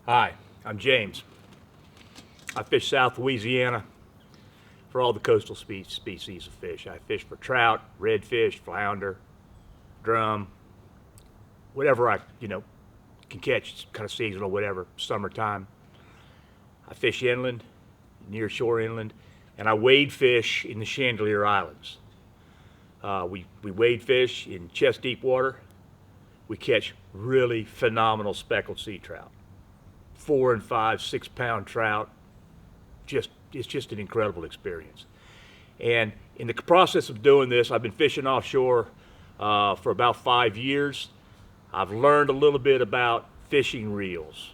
Hi, I'm James. I fish South Louisiana for all the coastal species of fish. I fish for trout, redfish, flounder, drum, whatever I can catch. It's kind of seasonal, whatever, summertime. I fish inland, near shore inland, and I wade fish in the Chandelier Islands. We wade fish in chest deep water. We catch really phenomenal speckled sea trout. 4 and 5, 6 pound trout. It's just an incredible experience. And in the process of doing this, I've been fishing offshore for about 5 years. I've learned a little bit about fishing reels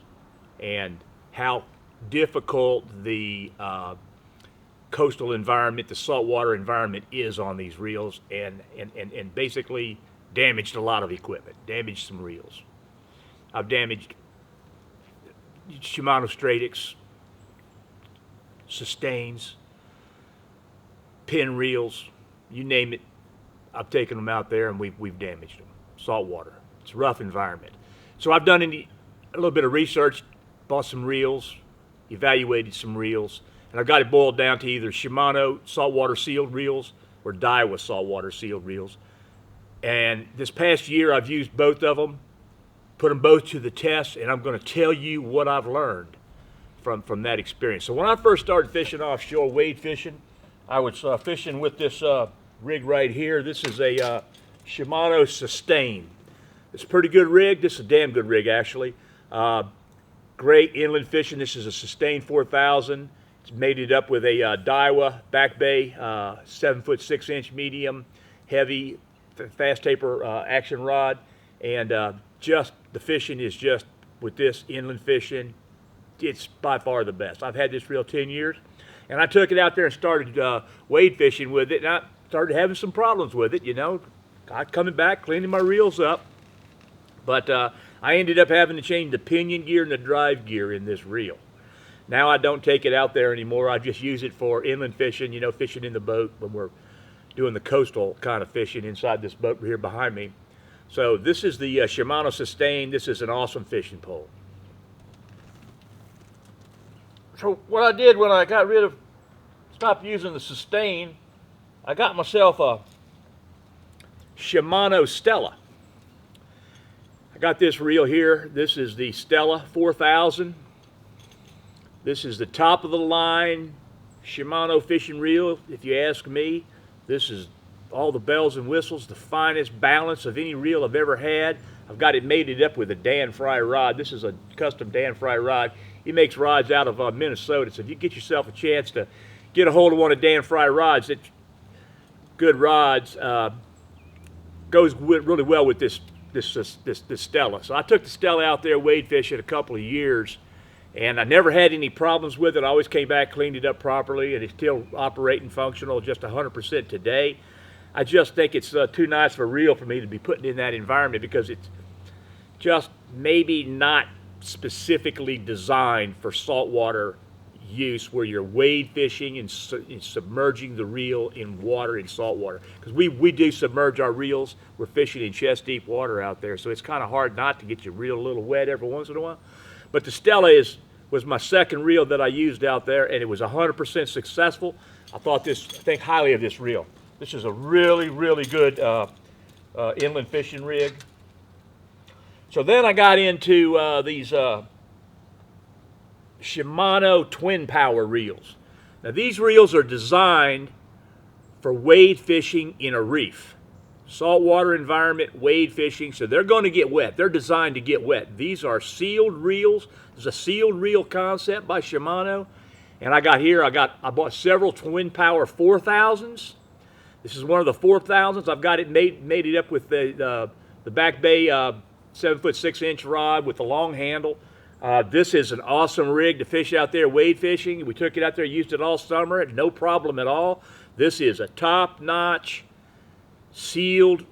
and how difficult the coastal environment, the saltwater environment is on these reels, and basically damaged a lot of equipment, damaged some reels. I've damaged Shimano Stratix, Sustains, pin reels, you name it. I've taken them out there and we've damaged them. Saltwater, it's a rough environment. So I've done a little bit of research, bought some reels, evaluated some reels, and I've got it boiled down to either Shimano saltwater sealed reels or Daiwa saltwater sealed reels. And this past year I've used both of them, put them both to the test, and I'm going to tell you what I've learned from that experience. So when I first started fishing offshore, wade fishing, I was fishing with this rig right here. This is a Shimano Sustain. It's a pretty good rig. This is a damn good rig, actually. Great inland fishing. This is a Sustain 4000. It's mated up with a Daiwa back bay, 7-foot 6-inch medium, heavy, fast taper action rod, and just the fishing is just with this inland fishing, it's by far the best. I've had this reel 10 years, and I took it out there and started wade fishing with it, and I started having some problems with it, I coming back, cleaning my reels up, but I ended up having to change the pinion gear and the drive gear in this reel. Now I don't take it out there anymore. I just use it for inland fishing, fishing in the boat when we're doing the coastal kind of fishing inside this boat here behind me. So this is the Shimano Sustain. This is an awesome fishing pole. So what I did when I stopped using the Sustain, I got myself a Shimano Stella. I got this reel here. This is the Stella 4000. This is the top of the line Shimano fishing reel, if you ask me. This is all the bells and whistles, the finest balance of any reel I've ever had. I've got it mated up with a Dan Fry rod. This is a custom Dan Fry rod. He makes rods out of Minnesota, so if you get yourself a chance to get a hold of one of Dan Fry rods, it's good rods, goes really well with this Stella. So I took the Stella out there wade fishing a couple of years, and I never had any problems with it. I always came back, cleaned it up properly, and it's still operating functional just 100% today. I just think it's too nice of a reel for me to be putting in that environment because it's just maybe not specifically designed for saltwater use where you're wade fishing and submerging the reel in water, in salt water. Because we do submerge our reels. We're fishing in chest deep water out there, so it's kind of hard not to get your reel a little wet every once in a while. But the Stella was my second reel that I used out there, and it was 100% successful. I think highly of this reel. This is a really, really good inland fishing rig. So then I got into these Shimano twin power reels. Now these reels are designed for wade fishing in a reef. Saltwater environment, wade fishing, so they're going to get wet. They're designed to get wet. These are sealed reels. There's a sealed reel concept by Shimano. And I bought several twin power 4000s. This is one of the 4000s. I've got it mated up with the back bay 7-foot 6-inch rod with the long handle. This is an awesome rig to fish out there wade fishing. We took it out there, used it all summer, no problem at all. This is a top-notch sealed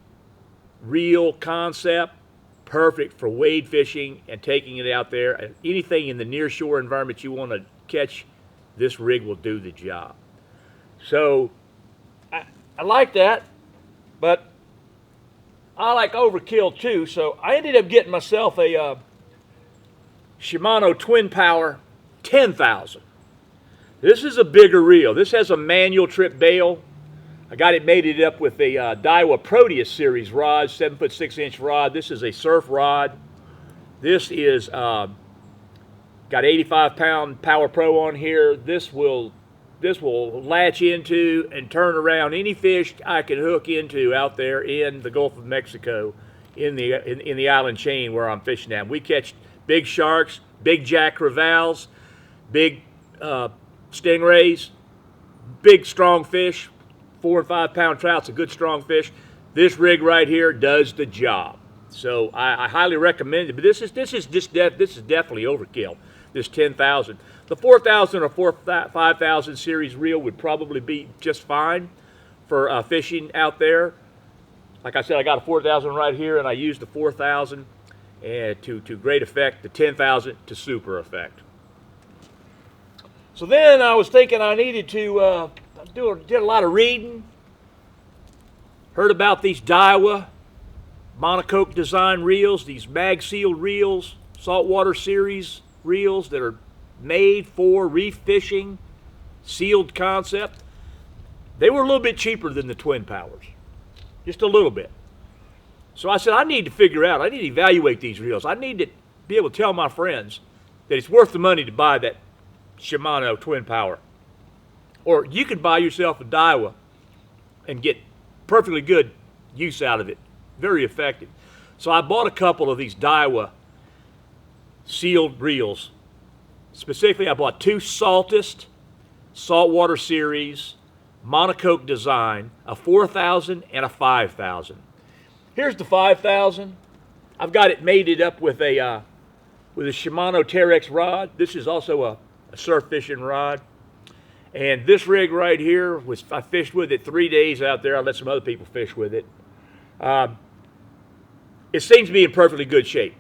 reel concept, perfect for wade fishing and taking it out there. And anything in the near shore environment you want to catch, this rig will do the job. So I like that, but I like overkill too, so I ended up getting myself a Shimano Twin Power 10,000. This is a bigger reel. This has a manual trip bail. I got it mated up with a Daiwa Proteus series rod, 7-foot 6-inch rod. This is a surf rod. This is got 85-pound Power Pro on here. This will latch into and turn around any fish I can hook into out there in the Gulf of Mexico, in the island chain where I'm fishing at. We catch big sharks, big jack crevalles, big stingrays, big strong fish. 4 and 5 pound trout's a good strong fish. This rig right here does the job, so I highly recommend it. But this is definitely overkill. This 10,000, the 4,000 or 5,000 series reel would probably be just fine for fishing out there. Like I said, I got a 4,000 right here, and I used the 4,000 and to great effect. The 10,000 to super effect. So then I was thinking I needed to did a lot of reading. Heard about these Daiwa monocoque design reels, these mag sealed reels, saltwater series reels that are made for reef fishing, sealed concept. They were a little bit cheaper than the Twin Powers, just a little bit. So I said, I need to figure out, I need to evaluate these reels. I need to be able to tell my friends that it's worth the money to buy that Shimano Twin Power. Or you could buy yourself a Daiwa and get perfectly good use out of it. Very effective. So I bought a couple of these Daiwa sealed reels. Specifically, I bought 2 Saltist saltwater series monocoque design, a 4,000 and a 5,000. Here's the 5,000. I've got it mated up with a Shimano Terex rod. This is also a surf fishing rod. And this rig right here, I fished with it 3 days out there. I let some other people fish with it. It seems to be in perfectly good shape.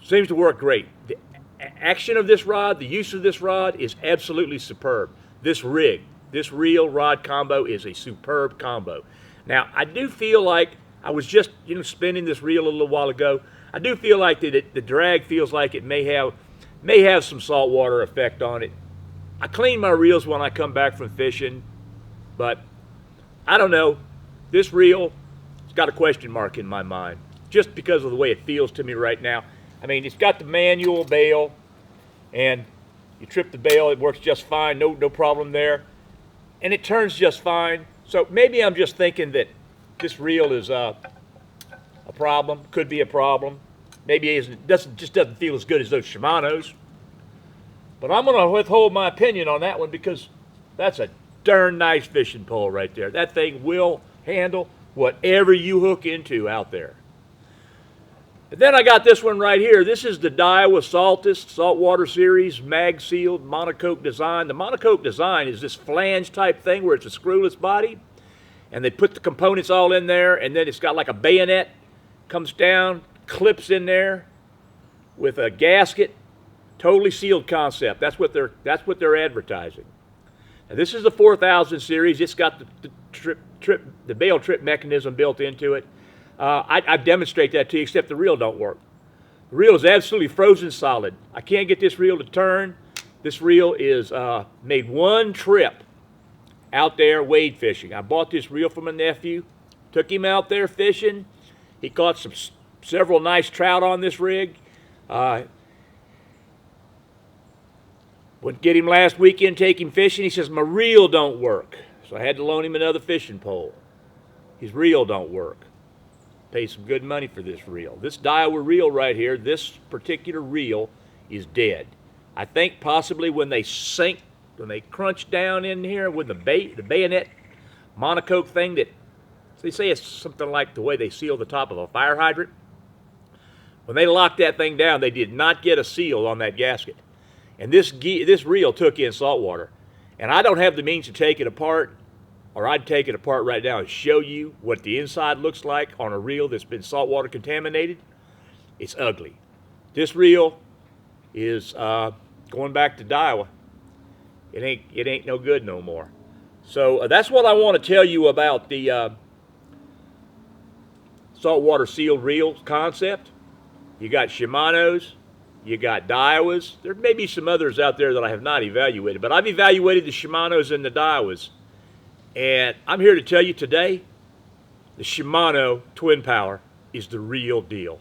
Seems to work great. The action of this rod, the use of this rod is absolutely superb. This rig, this reel rod combo is a superb combo. Now, I do feel like, I was just spinning this reel a little while ago. I do feel like the drag feels like it may have some saltwater effect on it. I clean my reels when I come back from fishing, but I don't know. This reel, it's got a question mark in my mind, just because of the way it feels to me right now. I mean, it's got the manual bail, and you trip the bail, it works just fine, no problem there. And it turns just fine. So maybe I'm just thinking that this reel is a problem, could be a problem. Maybe it just doesn't feel as good as those Shimanos. But I'm going to withhold my opinion on that one because that's a darn nice fishing pole right there. That thing will handle whatever you hook into out there. And then I got this one right here. This is the Daiwa Saltist Saltwater Series mag sealed monocoque design. The monocoque design is this flange type thing where it's a screwless body, and they put the components all in there, and then it's got like a bayonet, comes down, clips in there with a gasket. Totally sealed concept. That's what they're advertising. Now, this is the 4,000 series. It's got the bail trip mechanism built into it. I demonstrate that to you, except the reel don't work. The reel is absolutely frozen solid. I can't get this reel to turn. This reel is made one trip out there wade fishing. I bought this reel from a nephew. Took him out there fishing. He caught several nice trout on this rig. Went to get him last weekend, take him fishing. He says, my reel don't work. So I had to loan him another fishing pole. His reel don't work. Pay some good money for this reel. This Daiwa reel right here, this particular reel is dead. I think possibly when they crunch down in here with the bayonet monocoque thing that, they say it's something like the way they seal the top of a fire hydrant. When they locked that thing down, they did not get a seal on that gasket. And this reel took in saltwater. And I don't have the means to take it apart, or I'd take it apart right now and show you what the inside looks like on a reel that's been saltwater contaminated. It's ugly. This reel is going back to Daiwa. It ain't no good no more. So that's what I want to tell you about the saltwater sealed reel concept. You got Shimano's, You got Daiwas. There may be some others out there that I have not evaluated, but I've evaluated the Shimanos and the Daiwas. And I'm here to tell you today, the Shimano Twin Power is the real deal.